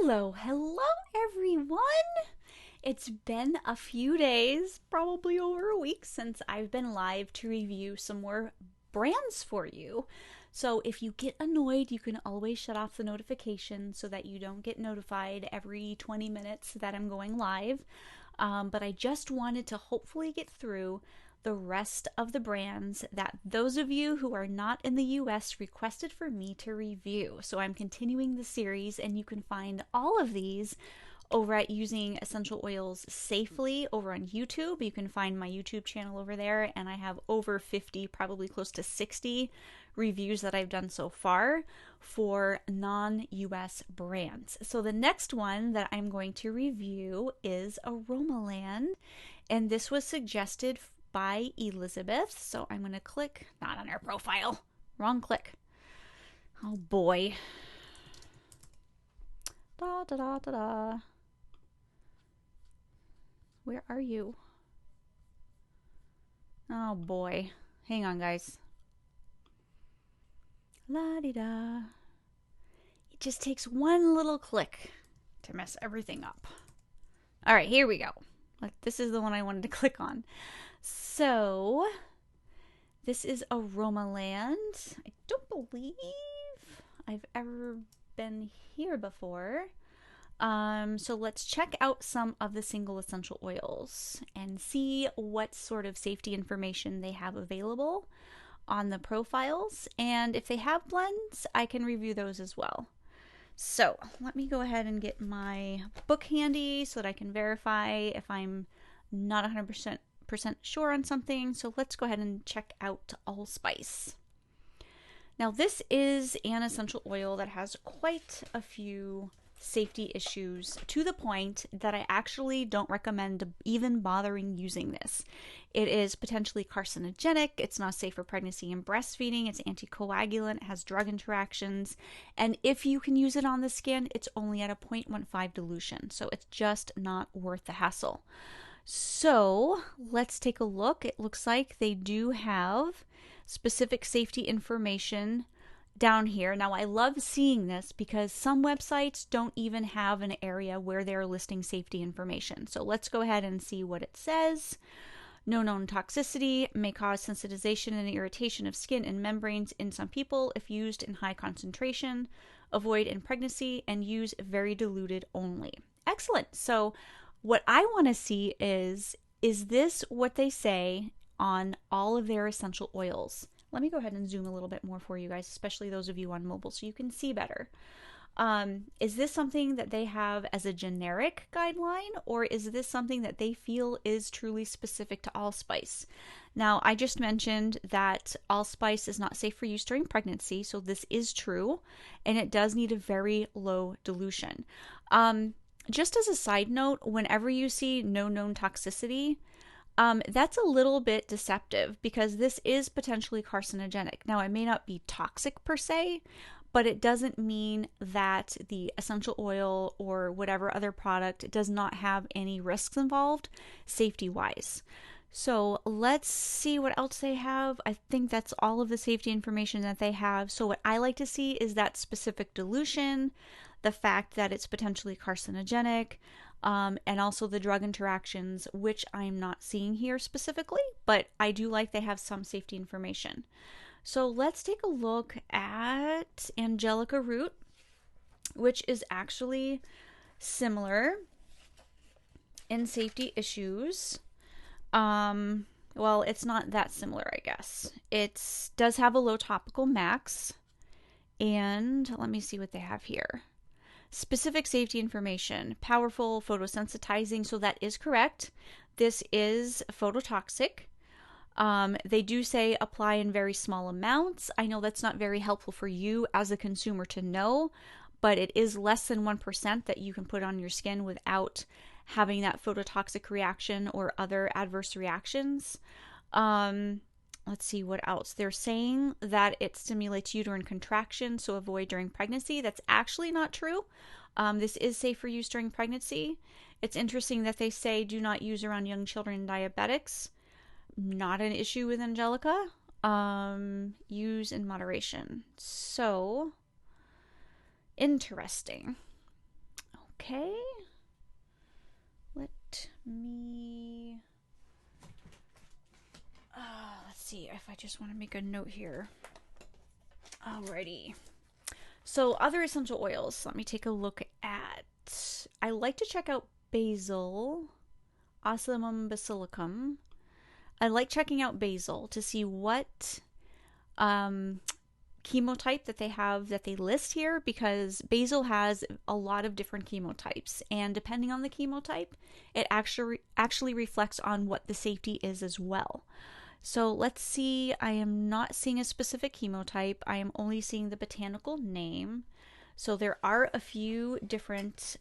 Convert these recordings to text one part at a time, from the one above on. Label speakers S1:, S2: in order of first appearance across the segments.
S1: Hello everyone! It's been a few days, probably over a week, since I've been live to review some more brands for you. So if you get annoyed, you can always shut off the notification so that you don't get notified every 20 minutes that I'm going live. But I just wanted to hopefully get through the rest of the brands that those of you who are not in the US requested for me to review. So I'm continuing the series, and you can find all of these over at Using Essential Oils Safely over on YouTube. You can find my YouTube channel over there, and I have over 50, probably close to 60 reviews that I've done so far for non-US brands. So the next one that I'm going to review is Aroma, and this was suggested by Elizabeth. So I'm going to click, not on her profile, wrong click. Oh boy. Da da da da da. Where are you? Oh boy. Hang on, guys. La di da. It just takes one little click to mess everything up. All right, here we go. This is the one I wanted to click on. So, this is Aroma. I don't believe I've ever been here before. So let's check out some of the single essential oils and see what sort of safety information they have available on the profiles. And if they have blends, I can review those as well. So let me go ahead and get my book handy so that I can verify if I'm not 100% sure on something. So let's go ahead and check out Allspice. Now this is an essential oil that has quite a few safety issues, to the point that I actually don't recommend even bothering using this. It is potentially carcinogenic, it's not safe for pregnancy and breastfeeding, it's anticoagulant, it has drug interactions, and if you can use it on the skin, it's only at a 0.15 dilution, so it's just not worth the hassle. So let's take a look. It looks like they do have specific safety information down here. Now, I love seeing this because some websites don't even have an area where they're listing safety information. So let's go ahead and see what it says. No known toxicity, may cause sensitization and irritation of skin and membranes in some people if used in high concentration. Avoid in pregnancy and use very diluted only. Excellent. So what I want to see is this what they say on all of their essential oils? Let me go ahead and zoom a little bit more for you guys, especially those of you on mobile, so you can see better. Is this something that they have as a generic guideline, or is this something that they feel is truly specific to allspice? Now, I just mentioned that allspice is not safe for use during pregnancy, so this is true, and it does need a very low dilution. Just as a side note, whenever you see no known toxicity, that's a little bit deceptive because this is potentially carcinogenic. Now, it may not be toxic per se, but it doesn't mean that the essential oil or whatever other product does not have any risks involved safety-wise. So let's see what else they have. I think that's all of the safety information that they have. So what I like to see is that specific dilution, the fact that it's potentially carcinogenic, and also the drug interactions, which I'm not seeing here specifically, but I do like they have some safety information. So let's take a look at Angelica Root, which is actually similar in safety issues. Well, it's not that similar, I guess. It does have a low topical max, and let me see what they have here. Specific safety information, powerful photosensitizing, so that is correct. This is phototoxic. They do say apply in very small amounts. I know that's not very helpful for you as a consumer to know, but it is less than 1% that you can put on your skin without having that phototoxic reaction or other adverse reactions. Let's see what else. They're saying that it stimulates uterine contraction, so avoid during pregnancy. That's actually not true. This is safe for use during pregnancy. It's interesting that they say do not use around young children and diabetics. Not an issue with Angelica. Use in moderation. So, interesting. Okay. Let me... let's see if I just want to make a note here. Alrighty. So other essential oils, let me take a look at. I like to check out basil, Ocimum basilicum. I like checking out basil to see what chemotype that they have that they list here, because basil has a lot of different chemotypes, and depending on the chemotype, it actually reflects on what the safety is as well. So let's see, I am not seeing a specific chemotype. I am only seeing the botanical name. So there are a few different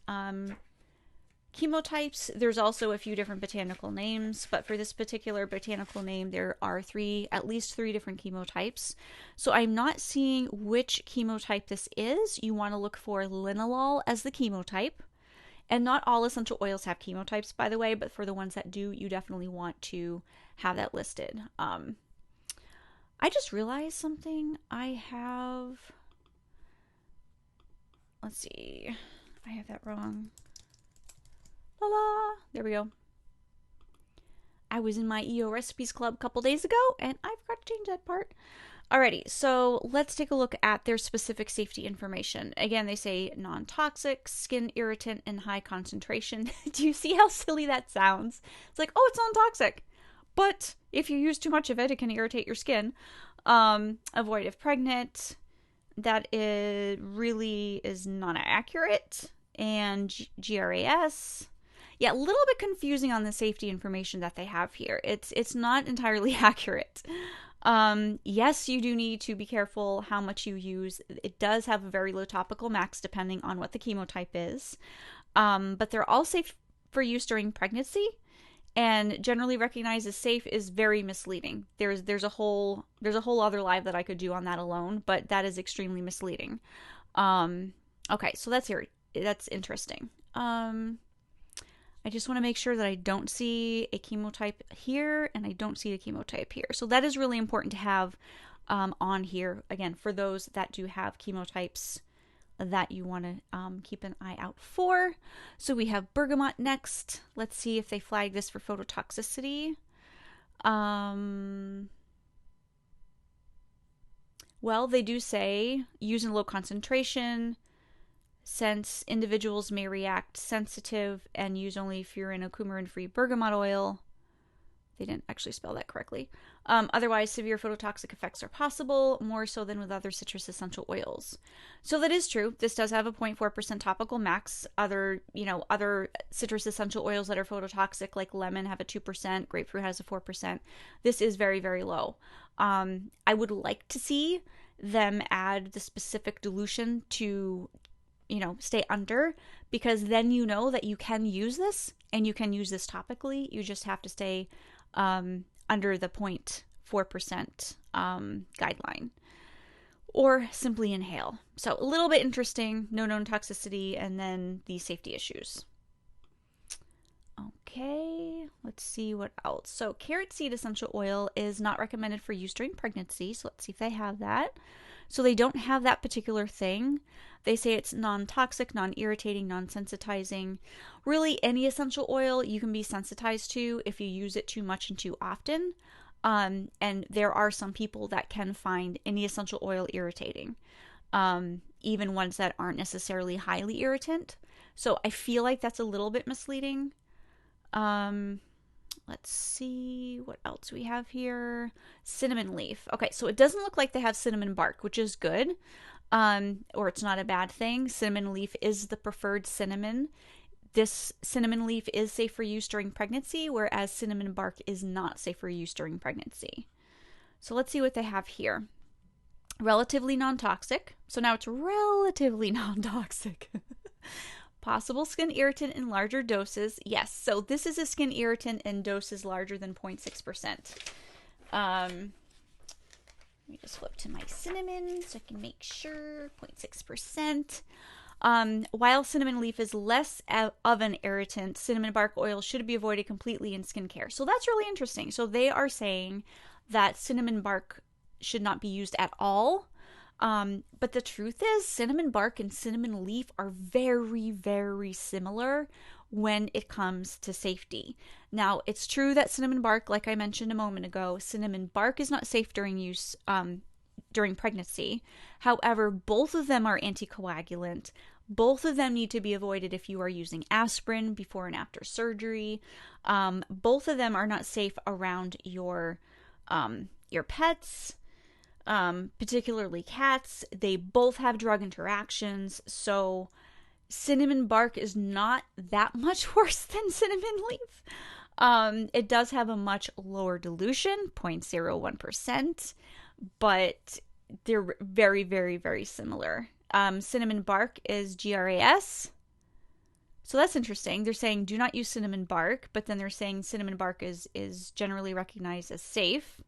S1: chemotypes. There's also a few different botanical names, but for this particular botanical name, there are at least three different chemotypes. So I'm not seeing which chemotype this is. You want to look for linalool as the chemotype. And not all essential oils have chemotypes, by the way, but for the ones that do, you definitely want to have that listed. I just realized something. Let's see. I have that wrong. La la. There we go. I was in my EO Recipes Club a couple days ago, and I forgot to change that part. Alrighty, so let's take a look at their specific safety information. Again, they say non-toxic, skin irritant, and high concentration. Do you see how silly that sounds? It's like, oh, it's non-toxic. But if you use too much of it, it can irritate your skin. Avoid if pregnant. That really is not accurate. And GRAS. Yeah, a little bit confusing on the safety information that they have here. It's not entirely accurate. Yes, you do need to be careful how much you use. It does have a very low topical max depending on what the chemotype is. But they're all safe for use during pregnancy, and generally recognized as safe is very misleading. There's a whole other live that I could do on that alone, but that is extremely misleading. Okay, so that's interesting. I just want to make sure that I don't see a chemotype here and I don't see a chemotype here. So that is really important to have on here, again, for those that do have chemotypes that you want to keep an eye out for. So we have bergamot next. Let's see if they flag this for phototoxicity. Well, they do say use in low concentration, since individuals may react sensitive, and use only furan or coumarin-free bergamot oil. They didn't actually spell that correctly. Otherwise, severe phototoxic effects are possible, more so than with other citrus essential oils. So that is true. This does have a 0.4% topical max. Other citrus essential oils that are phototoxic, like lemon, have a 2%. Grapefruit has a 4%. This is very, very low. I would like to see them add the specific dilution to stay under, because then you know that you can use this, and you can use this topically. You just have to stay under the 0.4% guideline, or simply inhale. So a little bit interesting, no known toxicity, and then the safety issues. Okay, let's see what else. So carrot seed essential oil is not recommended for use during pregnancy. So let's see if they have that. So they don't have that particular thing. They say it's non-toxic, non-irritating, non-sensitizing. Really, any essential oil you can be sensitized to if you use it too much and too often. And there are some people that can find any essential oil irritating, even ones that aren't necessarily highly irritant. So I feel like that's a little bit misleading. Let's see what else we have here. Cinnamon leaf. Okay, so it doesn't look like they have cinnamon bark, which is good. Or it's not a bad thing. Cinnamon leaf is the preferred cinnamon. This cinnamon leaf is safe for use during pregnancy, whereas cinnamon bark is not safe for use during pregnancy. So let's see what they have here. Relatively non-toxic. So now it's relatively non-toxic. Possible skin irritant in larger doses. Yes, so this is a skin irritant in doses larger than 0.6%. Let me just flip to my cinnamon so I can make sure. 0.6%. While cinnamon leaf is less of an irritant, cinnamon bark oil should be avoided completely in skincare. So that's really interesting. So they are saying that cinnamon bark should not be used at all. But the truth is, cinnamon bark and cinnamon leaf are very, very similar when it comes to safety. Now, it's true that cinnamon bark, like I mentioned a moment ago, cinnamon bark is not safe during use during pregnancy. However, both of them are anticoagulant. Both of them need to be avoided if you are using aspirin before and after surgery. Both of them are not safe around your pets, particularly cats. They both have drug interactions, so cinnamon bark is not that much worse than cinnamon leaf. It does have a much lower dilution, 0.01%, but they're very, very, very similar. Cinnamon bark is GRAS. So that's interesting. They're saying do not use cinnamon bark, but then they're saying cinnamon bark is generally recognized as safe.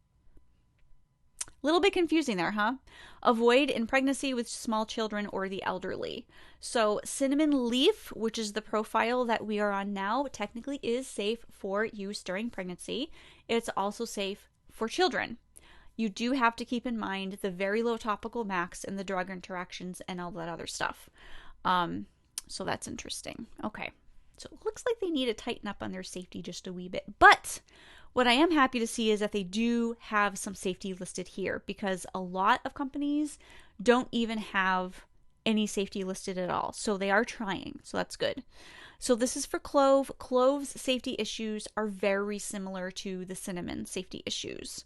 S1: A little bit confusing there, huh? Avoid in pregnancy with small children or the elderly. So cinnamon leaf, which is the profile that we are on now, technically is safe for use during pregnancy. It's also safe for children. You do have to keep in mind the very low topical max and the drug interactions and all that other stuff. So that's interesting. Okay. So it looks like they need to tighten up on their safety just a wee bit. But what I am happy to see is that they do have some safety listed here, because a lot of companies don't even have any safety listed at all. So they are trying. So that's good. So this is for clove. Clove's safety issues are very similar to the cinnamon safety issues.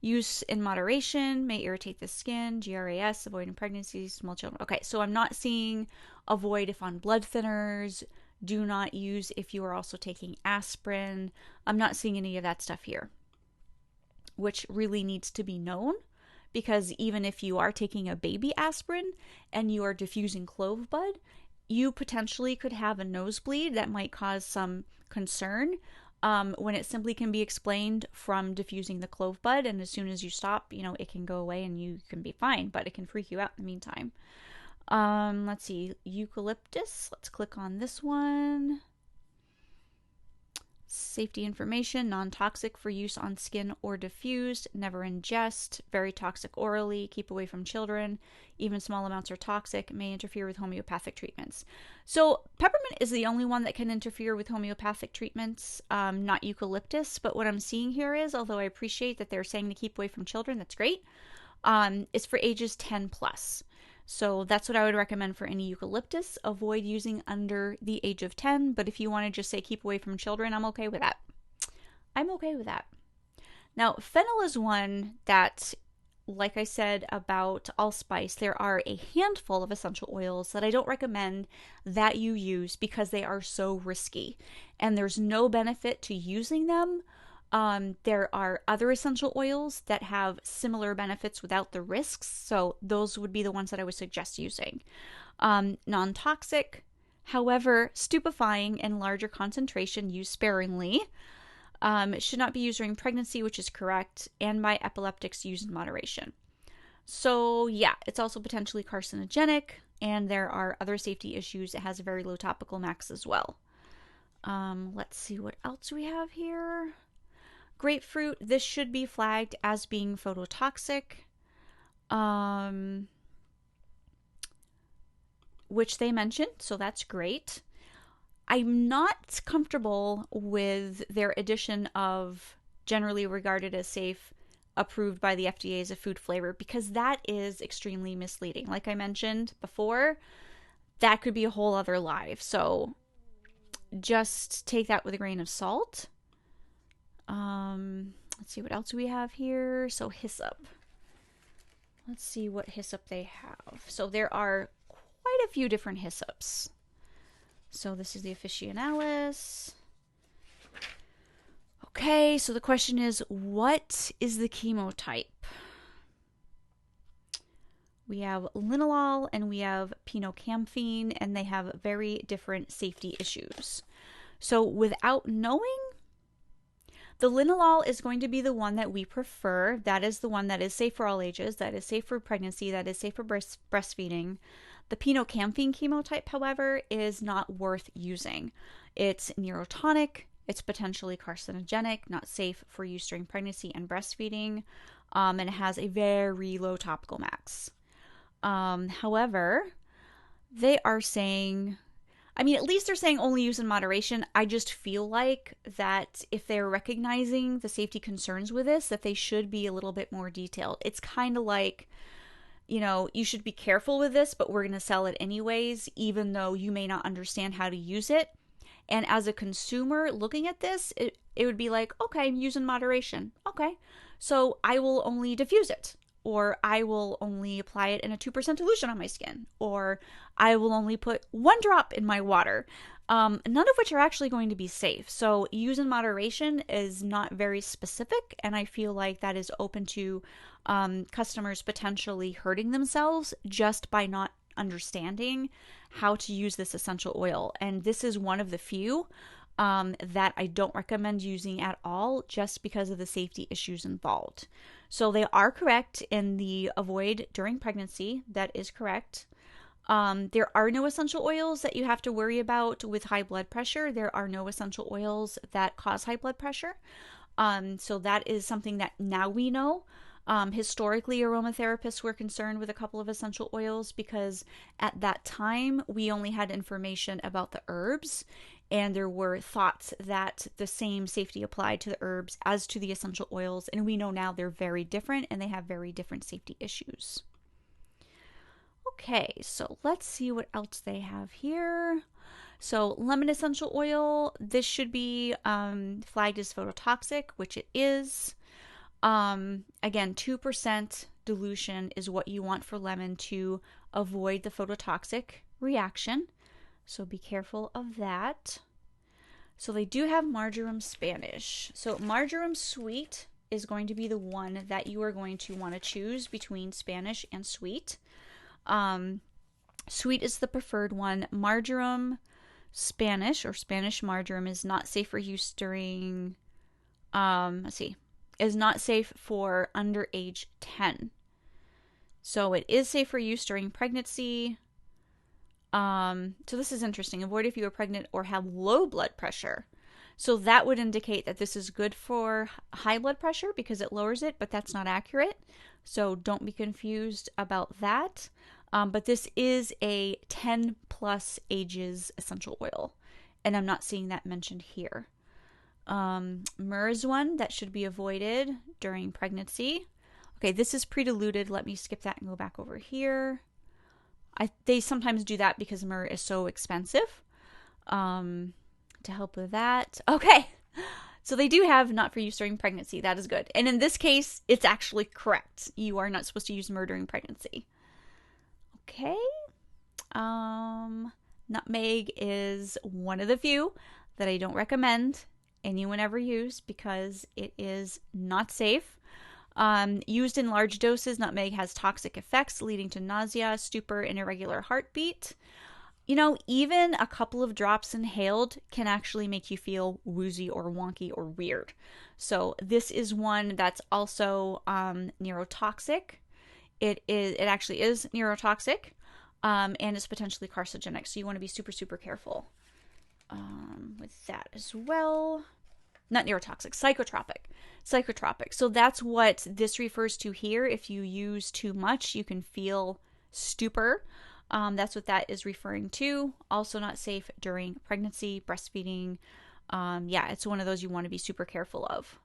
S1: Use in moderation may irritate the skin. GRAS, avoid in pregnancy, small children. Okay, so I'm not seeing avoid if on blood thinners. Do not use if you are also taking aspirin. I'm not seeing any of that stuff here, which really needs to be known, because even if you are taking a baby aspirin and you are diffusing clove bud, you potentially could have a nosebleed that might cause some concern when it simply can be explained from diffusing the clove bud. And as soon as you stop, it can go away and you can be fine, but it can freak you out in the meantime. Let's see, eucalyptus. Let's click on this one. Safety information, non-toxic for use on skin or diffused, never ingest, very toxic orally, keep away from children, even small amounts are toxic, may interfere with homeopathic treatments. So peppermint is the only one that can interfere with homeopathic treatments, not eucalyptus. But what I'm seeing here is, although I appreciate that they're saying to keep away from children, that's great, it's for ages 10 plus. So that's what I would recommend for any eucalyptus. Avoid using under the age of 10, but if you want to just say keep away from children, I'm okay with that. I'm okay with that. Now, fennel is one that, like I said about allspice, there are a handful of essential oils that I don't recommend that you use because they are so risky and there's no benefit to using them. There are other essential oils that have similar benefits without the risks, so those would be the ones that I would suggest using. Non-toxic, however, stupefying in larger concentration, used sparingly. It should not be used during pregnancy, which is correct, and by epileptics, used in moderation. So yeah, it's also potentially carcinogenic, and there are other safety issues. It has a very low topical max as well. Let's see what else we have here. Grapefruit, this should be flagged as being phototoxic, which they mentioned, so that's great. I'm not comfortable with their addition of generally regarded as safe, approved by the FDA as a food flavor, because that is extremely misleading. Like I mentioned before, that could be a whole other live, so just take that with a grain of salt. Let's see what else we have here. So hyssop. Let's see what hyssop they have. So there are quite a few different hyssops. So this is the officinalis. Okay, so the question is, what is the chemotype? We have linalool and we have pinocamphine, and they have very different safety issues. So without knowing, the linalool is going to be the one that we prefer. That is the one that is safe for all ages, that is safe for pregnancy, that is safe for breastfeeding. The pinocamphine chemotype, however, is not worth using. It's neurotonic, it's potentially carcinogenic, not safe for use during pregnancy and breastfeeding, and it has a very low topical max. However, they are saying, I mean, at least they're saying only use in moderation. I just feel like that if they're recognizing the safety concerns with this, that they should be a little bit more detailed. It's kind of like, you should be careful with this, but we're going to sell it anyways, even though you may not understand how to use it. And as a consumer looking at this, it would be like, okay, use in moderation. Okay, so I will only diffuse it, or I will only apply it in a 2% dilution on my skin, or I will only put 1 drop in my water. None of which are actually going to be safe. So use in moderation is not very specific, and I feel like that is open to customers potentially hurting themselves just by not understanding how to use this essential oil. And this is one of the few that I don't recommend using at all just because of the safety issues involved. So they are correct in the avoid during pregnancy. That is correct. There are no essential oils that you have to worry about with high blood pressure. There are no essential oils that cause high blood pressure. So that is something that now we know. Historically, aromatherapists were concerned with a couple of essential oils because at that time we only had information about the herbs, and there were thoughts that the same safety applied to the herbs as to the essential oils, and we know now they're very different and they have very different safety issues. Okay, so let's see what else they have here. So lemon essential oil, this should be flagged as phototoxic, which it is. Again, 2% dilution is what you want for lemon to avoid the phototoxic reaction. So be careful of that. So they do have marjoram Spanish. So marjoram sweet is going to be the one that you are going to want to choose between Spanish and sweet. Sweet is the preferred one. Marjoram Spanish or Spanish marjoram is not safe for use during, is not safe for under age 10. So it is safe for use during pregnancy. So this is interesting. Avoid if you are pregnant or have low blood pressure. So that would indicate that this is good for high blood pressure because it lowers it, but that's not accurate. So don't be confused about that. But this is a 10 plus ages essential oil, and I'm not seeing that mentioned here. Myrrh is one that should be avoided during pregnancy. Okay, this is pre-diluted. Let me skip that and go back over here. They sometimes do that because myrrh is so expensive. To help with that. Okay, so they do have not for use during pregnancy. That is good. And in this case, it's actually correct. You are not supposed to use myrrh during pregnancy. Okay. Nutmeg is one of the few that I don't recommend anyone ever use because it is not safe. Used in large doses, nutmeg has toxic effects leading to nausea, stupor, and irregular heartbeat. Even a couple of drops inhaled can actually make you feel woozy or wonky or weird. So this is one that's also neurotoxic. It actually is neurotoxic, and it's potentially carcinogenic. So you want to be super, super careful with that as well. Not neurotoxic, psychotropic. So that's what this refers to here. If you use too much, you can feel stupor. That's what that is referring to. Also not safe during pregnancy, breastfeeding. Yeah, it's one of those you want to be super careful of.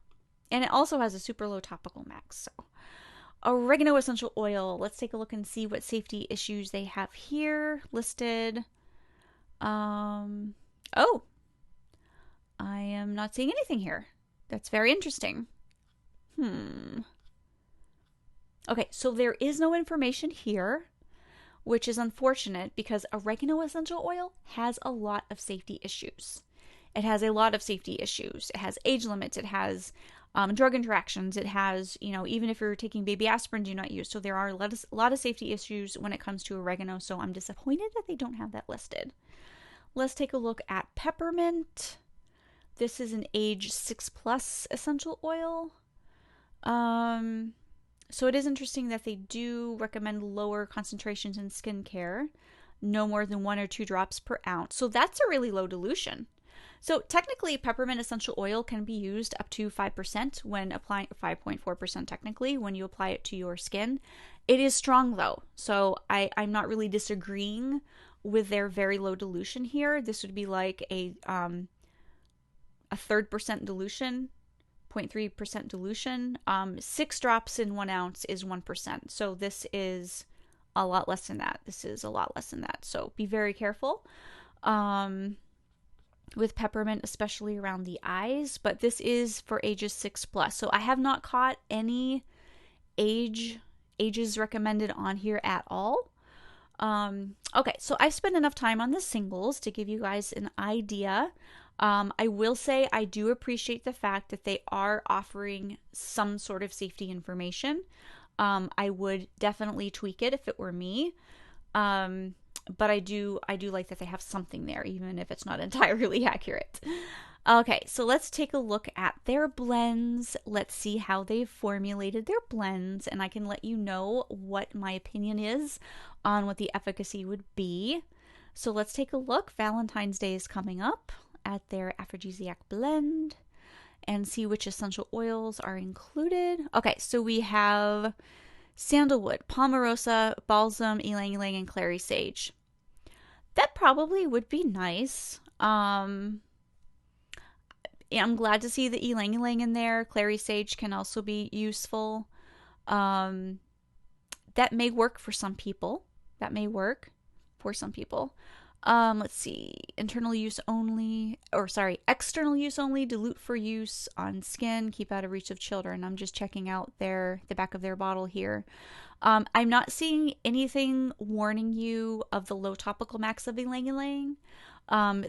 S1: And it also has a super low topical max. So oregano essential oil. Let's take a look and see what safety issues they have here listed. Oh, I am not seeing anything here. That's very interesting. Okay, so there is no information here, which is unfortunate because oregano essential oil has a lot of safety issues. It has a lot of safety issues. It has age limits. It has drug interactions. It has, even if you're taking baby aspirin, do not use. So there are a lot of safety issues when it comes to oregano. So I'm disappointed that they don't have that listed. Let's take a look at peppermint. This is an age 6+ essential oil. So it is interesting that they do recommend lower concentrations in skincare, no more than 1 or 2 drops per ounce. So that's a really low dilution. So technically, peppermint essential oil can be used up to 5% when applying, 5.4% technically, when you apply it to your skin. It is strong though, so I'm not really disagreeing with their very low dilution here. This would be like a third percent dilution, 0.3% dilution. 6 drops in 1 ounce is 1%. So this is a lot less than that. This is a lot less than that. So be very careful. With peppermint, especially around the eyes, but this is for ages 6+. So I have not caught any ages recommended on here at all. Okay, so I've spent enough time on the singles to give you guys an idea. I will say I do appreciate the fact that they are offering some sort of safety information. I would definitely tweak it if it were me. But I do like that they have something there, even if it's not entirely accurate. Okay, so let's take a look at their blends. Let's see how they've formulated their blends, and I can let you know what my opinion is on what the efficacy would be. So let's take a look. Valentine's Day is coming up, at their aphrodisiac blend and see which essential oils are included. Okay, so we have sandalwood, palmarosa, balsam, ylang ylang, and clary sage. That probably would be nice. I'm glad to see the ylang ylang in there. Clary sage can also be useful. That may work for some people. Let's see. External use only, dilute for use on skin, keep out of reach of children. I'm just checking out the back of their bottle here. I'm not seeing anything warning you of the low topical max of ylang ylang.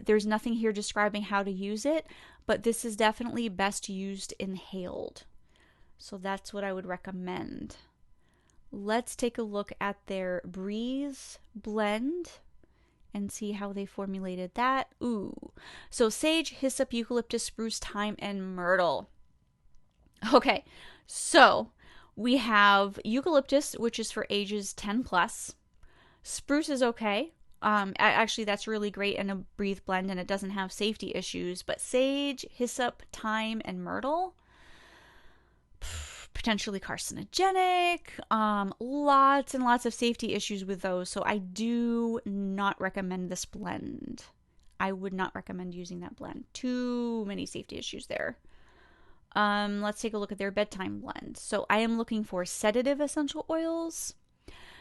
S1: There's nothing here describing how to use it, but this is definitely best used inhaled. So that's what I would recommend. Let's take a look at their Breeze blend and see how they formulated that. Ooh. So sage, hyssop, eucalyptus, spruce, thyme, and myrtle. Okay, so we have eucalyptus, which is for ages 10+. Spruce is okay. Actually, that's really great in a Breathe blend, and it doesn't have safety issues. But sage, hyssop, thyme, and myrtle, potentially carcinogenic. Lots and lots of safety issues with those. So I do not recommend this blend. I would not recommend using that blend. Too many safety issues there. Let's take a look at their bedtime blend. So I am looking for sedative essential oils.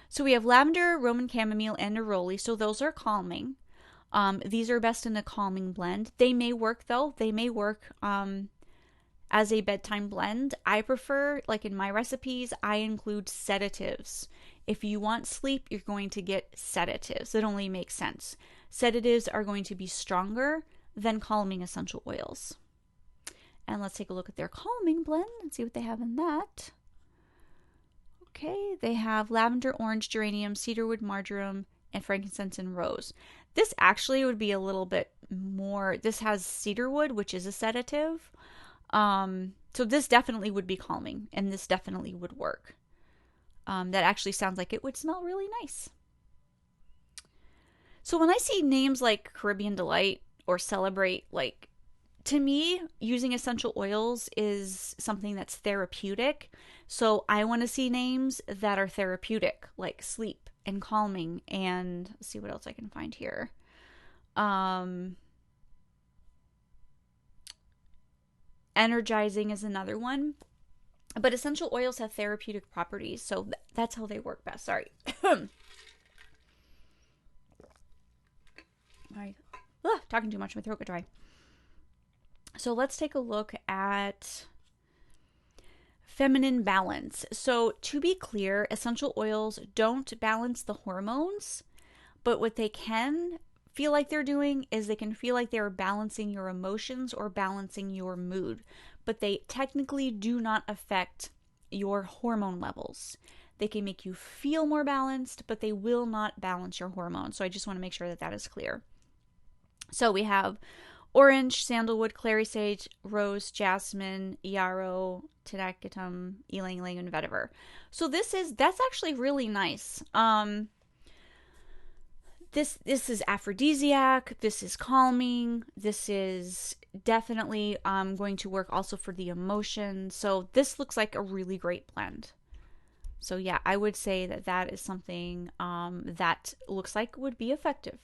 S1: So we have lavender, Roman chamomile, and neroli. So those are calming. These are best in a calming blend. They may work though. They may work as a bedtime blend. I prefer, like in my recipes, I include sedatives. If you want sleep, you're going to get sedatives. It only makes sense. Sedatives are going to be stronger than calming essential oils. And let's take a look at their calming blend and see what they have in that. Okay, they have lavender, orange, geranium, cedarwood, marjoram, and frankincense and rose. This actually would be a little bit more, this has cedarwood, which is a sedative. So this definitely would be calming, and this definitely would work. That actually sounds like it would smell really nice. So when I see names like Caribbean Delight or Celebrate, like, to me, using essential oils is something that's therapeutic. So I want to see names that are therapeutic, like sleep and calming, and let's see what else I can find here. Energizing is another one. But essential oils have therapeutic properties, so that's how they work best. Sorry. Talking too much, my throat got dry. So let's take a look at feminine balance. So to be clear, essential oils don't balance the hormones, but what they can feel like they're doing is they can feel like they're balancing your emotions or balancing your mood, but they technically do not affect your hormone levels. They can make you feel more balanced, but they will not balance your hormones. So I just want to make sure that that is clear. So we have orange, sandalwood, clary sage, rose, jasmine, yarrow, tinacatum, ylang ylang, and vetiver. So that's actually really nice. this is aphrodisiac, this is calming, this is definitely going to work also for the emotion. So this looks like a really great blend. So yeah, I would say that that is something that looks like would be effective.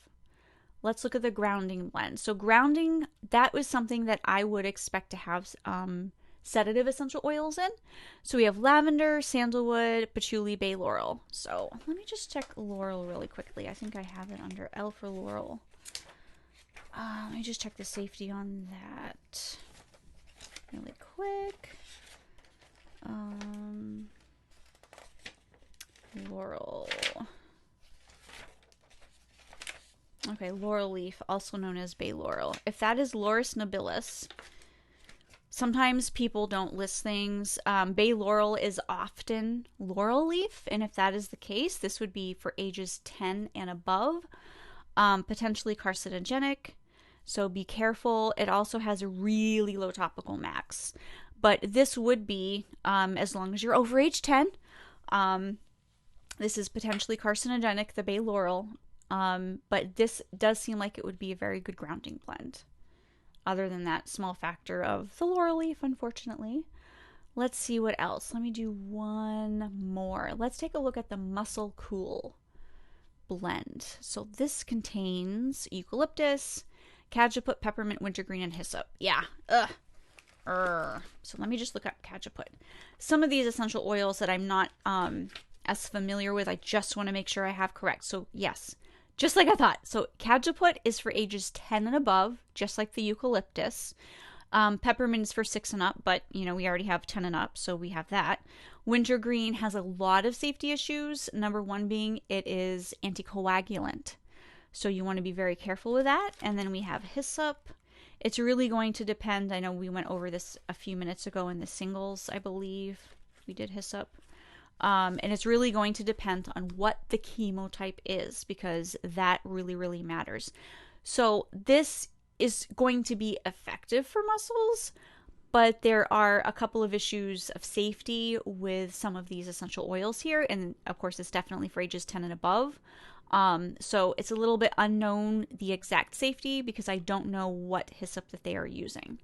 S1: Let's look at the grounding blend. So grounding, that was something that I would expect to have sedative essential oils in. So we have lavender, sandalwood, patchouli, bay laurel. So let me just check laurel really quickly. I think I have it under L for laurel. Let me just check the safety on that really quick. Laurel. Okay, laurel leaf, also known as bay laurel. If that is Laurus nobilis, sometimes people don't list things. Bay laurel is often laurel leaf, and if that is the case, this would be for ages 10 and above, potentially carcinogenic. So be careful. It also has a really low topical max, but this would be as long as you're over age 10. This is potentially carcinogenic, the bay laurel, but this does seem like it would be a very good grounding blend. Other than that small factor of the laurel leaf, unfortunately. Let's see what else. Let me do one more. Let's take a look at the Muscle Cool blend. So this contains eucalyptus, cajeput, peppermint, wintergreen, and hyssop. Yeah. Ugh. So let me just look up cajeput. Some of these essential oils that I'm not as familiar with, I just want to make sure I have correct. So yes, just like I thought. So cajeput is for ages 10 and above, just like the eucalyptus. Peppermint is for 6 and up, but we already have 10 and up, so we have that. Wintergreen has a lot of safety issues. Number one being it is anticoagulant. So you want to be very careful with that. And then we have hyssop. It's really going to depend. I know we went over this a few minutes ago in the singles, I believe. We did hyssop. And it's really going to depend on what the chemotype is, because that really, really matters. So this is going to be effective for muscles, but there are a couple of issues of safety with some of these essential oils here. And of course, it's definitely for ages 10 and above. So it's a little bit unknown the exact safety because I don't know what hyssop that they are using.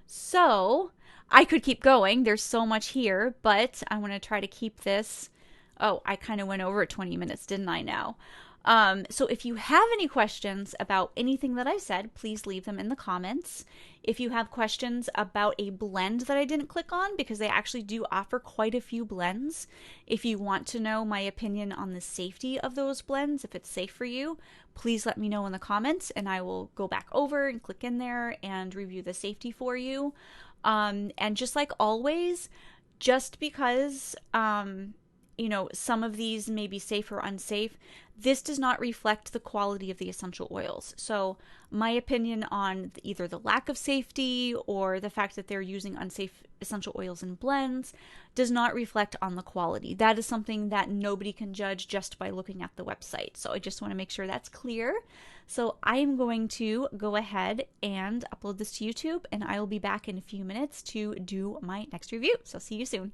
S1: So I could keep going. There's so much here, but I want to try to keep this. Oh, I kind of went over 20 minutes, didn't I now? So if you have any questions about anything that I said, please leave them in the comments. If you have questions about a blend that I didn't click on, because they actually do offer quite a few blends, if you want to know my opinion on the safety of those blends, if it's safe for you, please let me know in the comments and I will go back over and click in there and review the safety for you. And just like always, just because some of these may be safe or unsafe, this does not reflect the quality of the essential oils. So my opinion on either the lack of safety or the fact that they're using unsafe essential oils in blends does not reflect on the quality. That is something that nobody can judge just by looking at the website. So I just want to make sure that's clear. So I am going to go ahead and upload this to YouTube, and I will be back in a few minutes to do my next review. So see you soon.